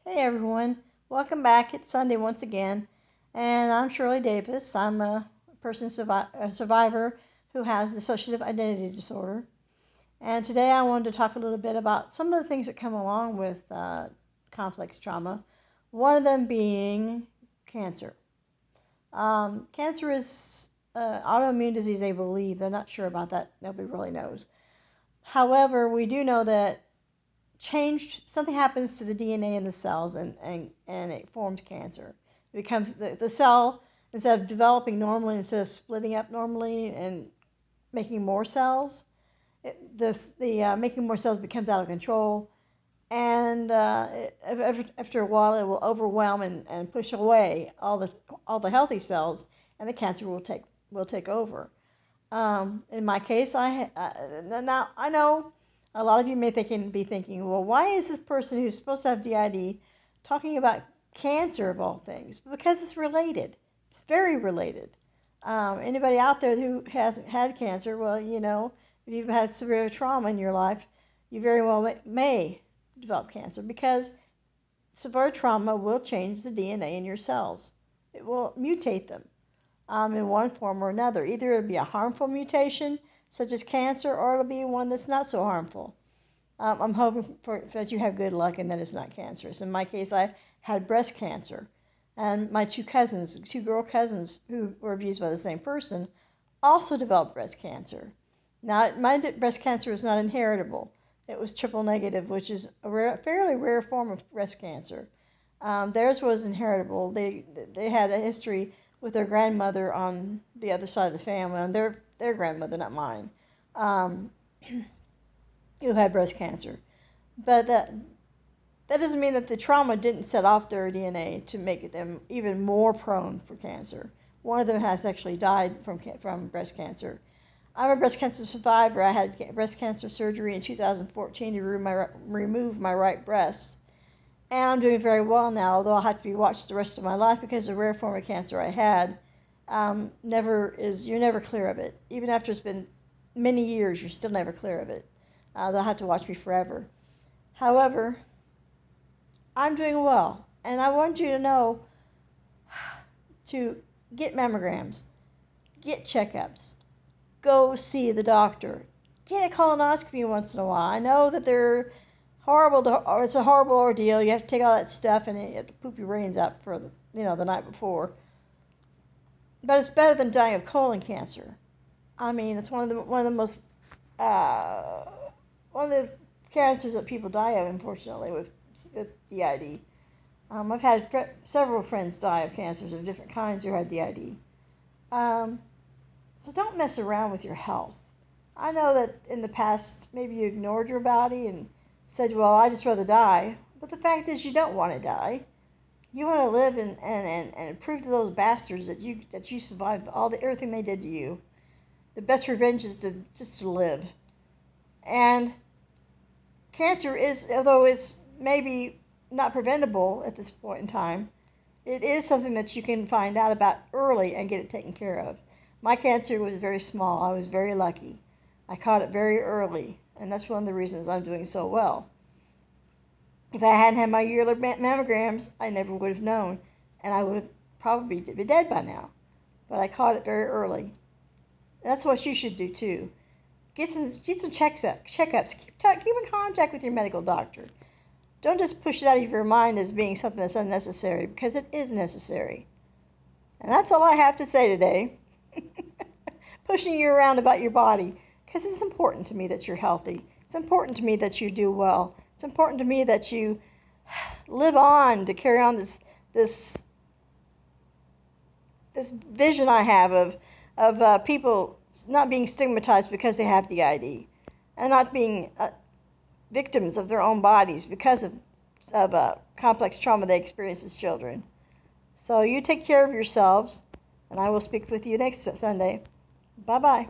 Hey everyone, welcome back. It's Sunday once again, and I'm Shirley Davis. I'm a a survivor who has dissociative identity disorder. And today I wanted to talk a little bit about some of the things that come along with complex trauma, one of them being cancer. Cancer is autoimmune disease, they believe. They're not sure about that. Nobody really knows. However, we do know that something happens to the DNA in the cells and it forms cancer. It becomes the cell, instead of developing normally, instead of splitting up normally and making more cells, making more cells becomes out of control, and after a while it will overwhelm and push away all the healthy cells, and the cancer will take over. In my case, now I know a lot of you may be thinking, well, why is this person who's supposed to have DID talking about cancer of all things? Because it's related. It's very related. Anybody out there who hasn't had cancer, well, if you've had severe trauma in your life, you very well may develop cancer, because severe trauma will change the DNA in your cells. It will mutate them in one form or another. Either it'll be a harmful mutation, such as cancer, or it'll be one that's not so harmful. I'm hoping that you have good luck and that it's not cancerous. In my case, I had breast cancer, and my two girl cousins who were abused by the same person, also developed breast cancer. Now, my breast cancer was not inheritable. It was triple negative, which is a fairly rare form of breast cancer. Theirs was inheritable. They had a history with their grandmother on the other side of the family, and their grandmother, not mine, who had breast cancer. But that doesn't mean that the trauma didn't set off their DNA to make them even more prone for cancer. One of them has actually died from breast cancer. I'm a breast cancer survivor. I had breast cancer surgery in 2014 to remove my right breast. And I'm doing very well now, although I'll have to be watched the rest of my life because the rare form of cancer I had you're never clear of it. Even after it's been many years, you're still never clear of it. They'll have to watch me forever. However, I'm doing well, and I want you to know to get mammograms, get checkups, go see the doctor, get a colonoscopy once in a while. I know that they're horrible. It's a horrible ordeal. You have to take all that stuff and you have to poop your brains out for the night before. But it's better than dying of colon cancer. I mean, it's one of the cancers that people die of, unfortunately, with DID. I've had several friends die of cancers of different kinds who had DID. So don't mess around with your health. I know that in the past, maybe you ignored your body and said, well, I'd just rather die. But the fact is, you don't want to die. You want to live and prove to those bastards that you survived everything they did to you. The best revenge is just to live. And cancer is, although it's maybe not preventable at this point in time, it is something that you can find out about early and get it taken care of. My cancer was very small. I was very lucky. I caught it very early, and that's one of the reasons I'm doing so well. If I hadn't had my yearly mammograms, I never would have known, and I would have probably been dead by now. But I caught it very early. That's what you should do too. Get some checkups. Keep in contact with your medical doctor. Don't just push it out of your mind as being something that's unnecessary, because it is necessary. And that's all I have to say today. Pushing you around about your body, because it's important to me that you're healthy. It's important to me that you do well. It's important to me that you live on to carry on this vision I have of people not being stigmatized because they have DID, and not being victims of their own bodies because of complex trauma they experience as children. So you take care of yourselves, and I will speak with you next Sunday. Bye-bye.